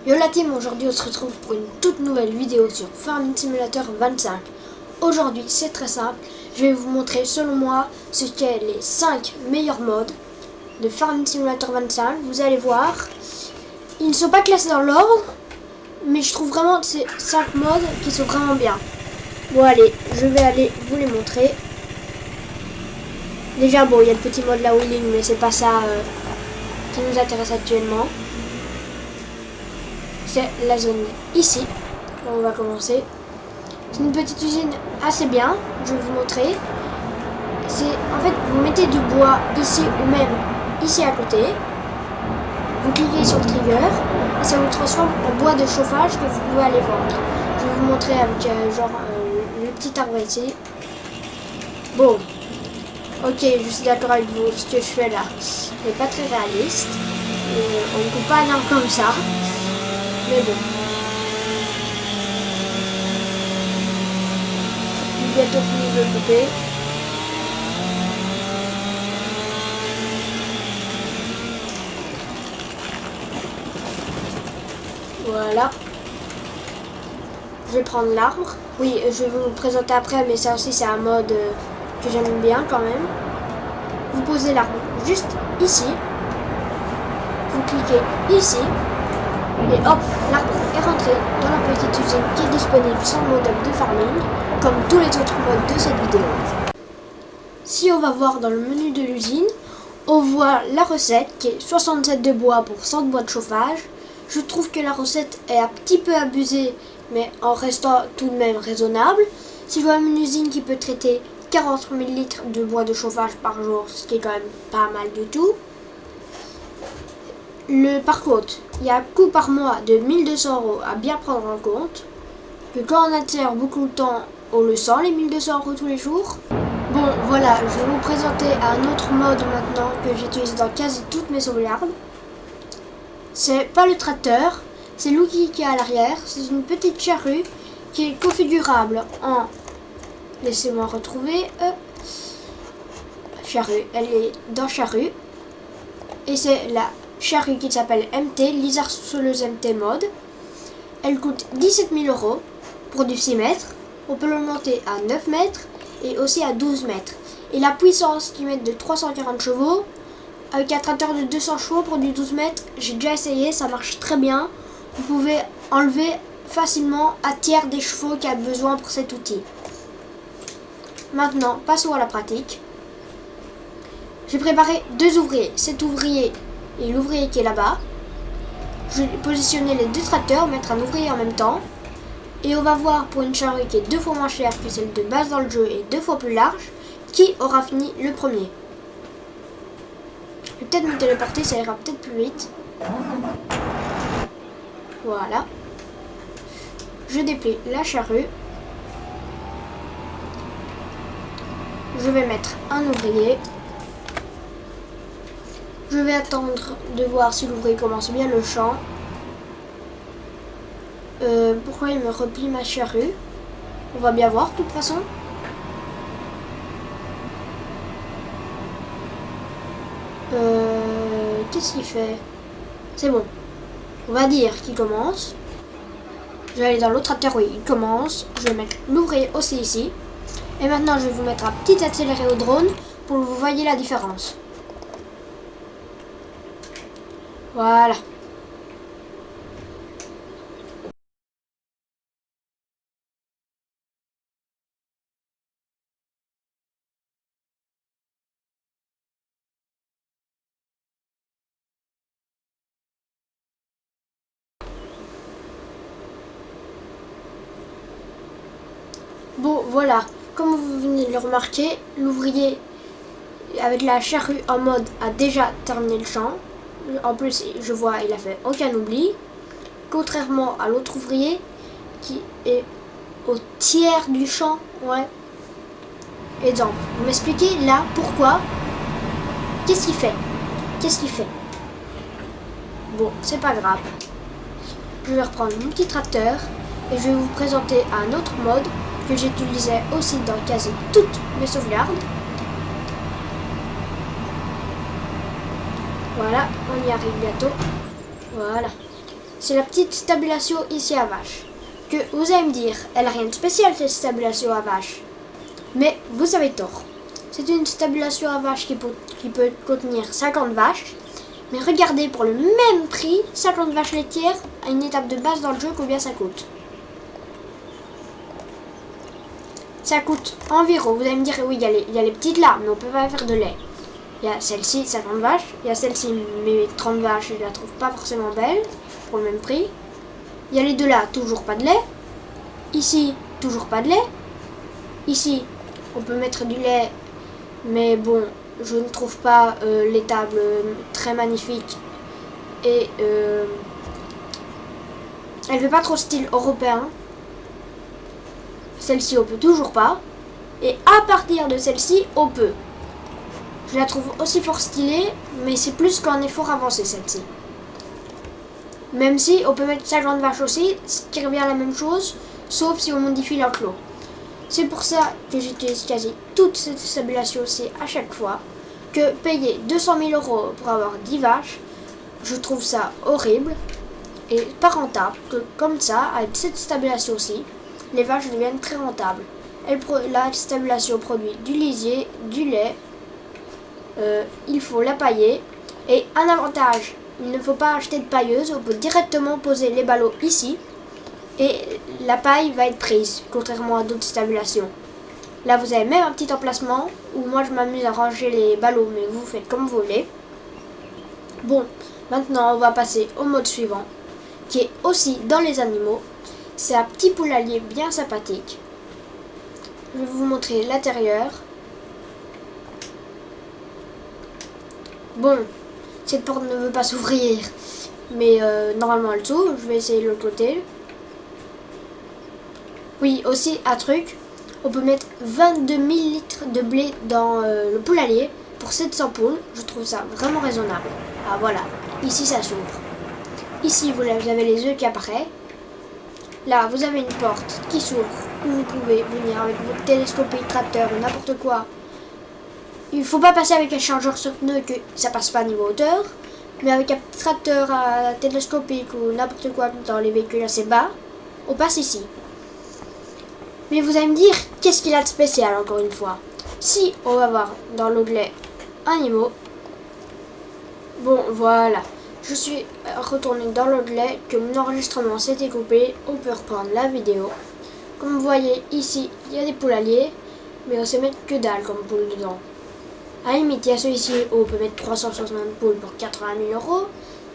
Yo la team, aujourd'hui on se retrouve pour une toute nouvelle vidéo sur Farming Simulator 25. Aujourd'hui c'est très simple, je vais vous montrer selon moi ce qu'est les 5 meilleurs modes de Farming Simulator 25. Vous allez voir, ils ne sont pas classés dans l'ordre, mais je trouve vraiment ces 5 modes qui sont vraiment bien. Bon allez, je vais aller vous les montrer. Déjà bon, il y a le petit mode la wheeling, mais c'est pas ça qui nous intéresse actuellement. C'est la zone ici. On va commencer. C'est une petite usine assez bien. Je vais vous montrer. C'est en fait vous mettez du bois ici ou même ici à côté. Vous cliquez sur le trigger et ça vous transforme en bois de chauffage que vous pouvez aller vendre. Je vais vous montrer avec le petit arbre ici. Bon. Ok, je suis d'accord avec vous. Ce que je fais là n'est pas très réaliste. On ne peut pas aller comme ça. Mais bon. Bientôt fini de le couper. Voilà. Je vais prendre l'arbre. Oui, je vais vous le présenter après, mais ça aussi c'est un mode que j'aime bien quand même. Vous posez l'arbre juste ici. Vous cliquez ici. Et hop, l'arbre est rentré dans la petite usine qui est disponible sans modem de farming, comme tous les autres modes de cette vidéo. Si on va voir dans le menu de l'usine, on voit la recette qui est 67 de bois pour 100 de bois de chauffage. Je trouve que la recette est un petit peu abusée, mais en restant tout de même raisonnable. Si je vois une usine qui peut traiter 40 000 litres de bois de chauffage par jour, ce qui est quand même pas mal du tout. Par contre, il y a un coût par mois de 1 200 € à bien prendre en compte. Que quand on attire beaucoup de temps, on le sent, les 1 200 € tous les jours. Bon, voilà, je vais vous présenter un autre mode maintenant que j'utilise dans quasi toutes mes sauvegardes. C'est pas le tracteur, c'est l'outil qui est à l'arrière. C'est une petite charrue qui est configurable en... Laissez-moi retrouver... Charrue, elle est dans charrue. Et c'est la charrue qui s'appelle MT, Lizard Soleuse MT Mode. Elle coûte 17 000 € pour du 6 mètres. On peut le monter à 9 mètres et aussi à 12 mètres. Et la puissance qui met de 340 chevaux avec un tracteur de 200 chevaux pour du 12 mètres. J'ai déjà essayé, ça marche très bien. Vous pouvez enlever facilement un tiers des chevaux qu'il y a besoin pour cet outil. Maintenant, passons à la pratique. J'ai préparé 2 ouvriers, cet ouvrier et l'ouvrier qui est là-bas. Je vais positionner les 2 tracteurs, mettre un ouvrier en même temps. Et on va voir pour une charrue qui est 2 fois moins chère que celle de base dans le jeu et 2 fois plus large, qui aura fini le premier. Je vais peut-être me téléporter, ça ira peut-être plus vite. Voilà. Je déplie la charrue. Je vais mettre un ouvrier. Je vais attendre de voir si l'ouvrier commence bien le champ. Pourquoi il me replie ma charrue? On va bien voir de toute façon. Qu'est-ce qu'il fait? C'est bon. On va dire qu'il commence. Je vais aller dans l'autre tracteur, oui, il commence. Je vais mettre l'ouvrier aussi ici. Et maintenant, je vais vous mettre un petit accéléré au drone pour que vous voyez la différence. Voilà. Bon, voilà. Comme vous venez de le remarquer, l'ouvrier avec la charrue en mode a déjà terminé le champ. En plus, je vois, il a fait aucun oubli. Contrairement à l'autre ouvrier qui est au tiers du champ. Ouais. Exemple. Vous m'expliquez là pourquoi? Qu'est-ce qu'il fait? Qu'est-ce qu'il fait? Bon, c'est pas grave. Je vais reprendre mon petit tracteur et je vais vous présenter un autre mode que j'utilisais aussi dans quasi toutes mes sauvegardes. Voilà, on y arrive bientôt. Voilà. c'est la petite stabulation ici à vache. Que vous allez me dire, elle n'a rien de spécial cette stabulation à vache. Mais vous avez tort. C'est une stabulation à vache qui peut contenir 50 vaches. Mais regardez, pour le même prix, 50 vaches laitières à une étape de base dans le jeu, combien ça coûte? Ça coûte environ, vous allez me dire, oui, il y a les petites là, mais on peut pas faire de lait. Il y a celle-ci, 50 vaches. Il y a celle-ci, mais 30 vaches, je la trouve pas forcément belle, pour le même prix. Il y a les deux là, toujours pas de lait. Ici, toujours pas de lait. Ici, on peut mettre du lait, mais bon, je ne trouve pas l'étable très magnifique. Et elle fait pas trop style européen. Celle-ci, on peut toujours pas. Et à partir de celle-ci, on peut. Je la trouve aussi fort stylée, mais c'est plus qu'un effort avancé, celle-ci. Même si on peut mettre 50 vaches aussi, ce qui revient à la même chose, sauf si on modifie l'enclos. C'est pour ça que j'utilise quasi toute cette stabulation aussi à chaque fois. Que payer 200 000 € pour avoir 10 vaches, je trouve ça horrible et pas rentable. Que comme ça, avec cette stabulation aussi, les vaches deviennent très rentables. La stabulation produit du lisier, du lait, il faut la pailler. Et un avantage, il ne faut pas acheter de pailleuse, on peut directement poser les ballots ici. Et la paille va être prise, contrairement à d'autres stabulations. Là, vous avez même un petit emplacement où moi je m'amuse à ranger les ballots, mais vous faites comme vous voulez. Bon, maintenant on va passer au mode suivant, qui est aussi dans les animaux. C'est un petit poulailler bien sympathique. Je vais vous montrer l'intérieur. Bon, cette porte ne veut pas s'ouvrir, mais normalement elle s'ouvre. Je vais essayer de l'autre côté. Oui, aussi un truc, on peut mettre 22 000 litres de blé dans le poulailler pour 700 poules. Je trouve ça vraiment raisonnable. Ah voilà, ici ça s'ouvre. Ici vous avez les œufs qui apparaissent. Là vous avez une porte qui s'ouvre où vous pouvez venir avec votre télescopique, tracteur ou n'importe quoi. Il ne faut pas passer avec un chargeur sur pneu que ça passe pas niveau hauteur. Mais avec un petit tracteur à télescopique ou n'importe quoi dans les véhicules assez bas, on passe ici. Mais vous allez me dire, qu'est-ce qu'il a de spécial encore une fois? Si on va voir dans l'onglet animaux, bon voilà, je suis retourné dans l'onglet que mon enregistrement s'était coupé, on peut reprendre la vidéo. Comme vous voyez ici, il y a des poulaillers, mais on sait mettre que dalle comme poule dedans. À la limite, il y a celui-ci où on peut mettre 360 poules pour 80 000 €,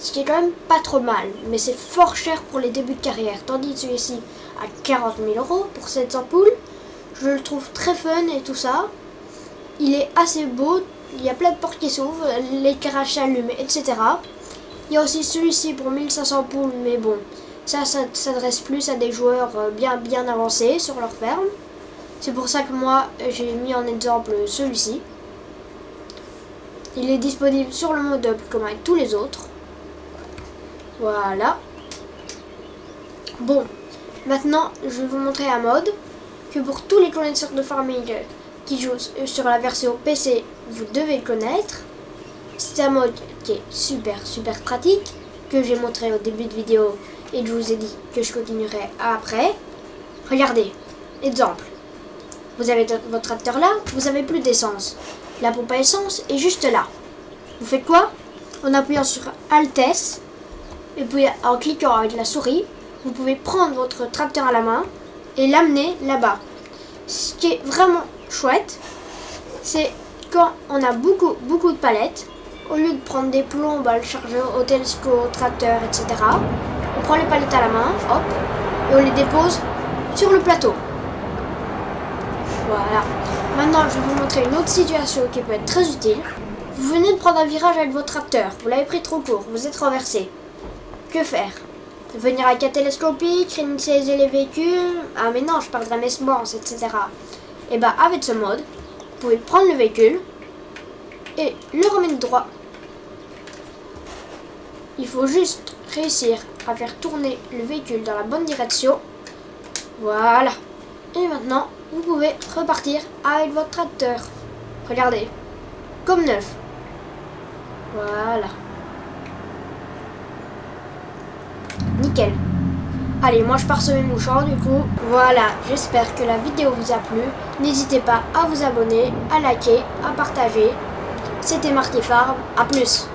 ce qui est quand même pas trop mal, mais c'est fort cher pour les débuts de carrière, tandis que celui-ci à 40 000 € pour 700 poules, je le trouve très fun et tout ça. Il est assez beau, il y a plein de portes qui s'ouvrent, l'éclairage s'allume, etc. Il y a aussi celui-ci pour 1500 poules, mais bon, ça s'adresse plus à des joueurs bien avancés sur leur ferme. C'est pour ça que moi, j'ai mis en exemple celui-ci. Il est disponible sur le mode up comme avec tous les autres. Voilà. Bon, maintenant, je vais vous montrer un mode que pour tous les connaisseurs de farming qui jouent sur la version PC, vous devez connaître. C'est un mode qui est super pratique, que j'ai montré au début de vidéo et que je vous ai dit que je continuerai après. Regardez, exemple. Vous avez votre tracteur là, vous avez plus d'essence. La pompe à essence est juste là. Vous faites quoi? En appuyant sur Alt S, et puis en cliquant avec la souris, vous pouvez prendre votre tracteur à la main et l'amener là-bas. Ce qui est vraiment chouette, c'est quand on a beaucoup de palettes, au lieu de prendre des plombes à le charger au télescope, au tracteur, etc., on prend les palettes à la main, hop, et on les dépose sur le plateau. Voilà. Maintenant, je vais vous montrer une autre situation qui peut être très utile. Vous venez de prendre un virage avec votre tracteur, vous l'avez pris trop court, vous êtes renversé. Que faire? Venir avec un télescopique, réinitialiser les véhicules? Ah mais non, je parle d'un S-Morse, etc. Et bah avec ce mode, vous pouvez prendre le véhicule et le remettre droit. Il faut juste réussir à faire tourner le véhicule dans la bonne direction. Voilà. Et maintenant, vous pouvez repartir avec votre tracteur. Regardez, comme neuf. Voilà. nickel. Allez, moi je pars semer mon champ du coup. Voilà, j'espère que la vidéo vous a plu. N'hésitez pas à vous abonner, à liker, à partager. C'était Marty Farm, à plus.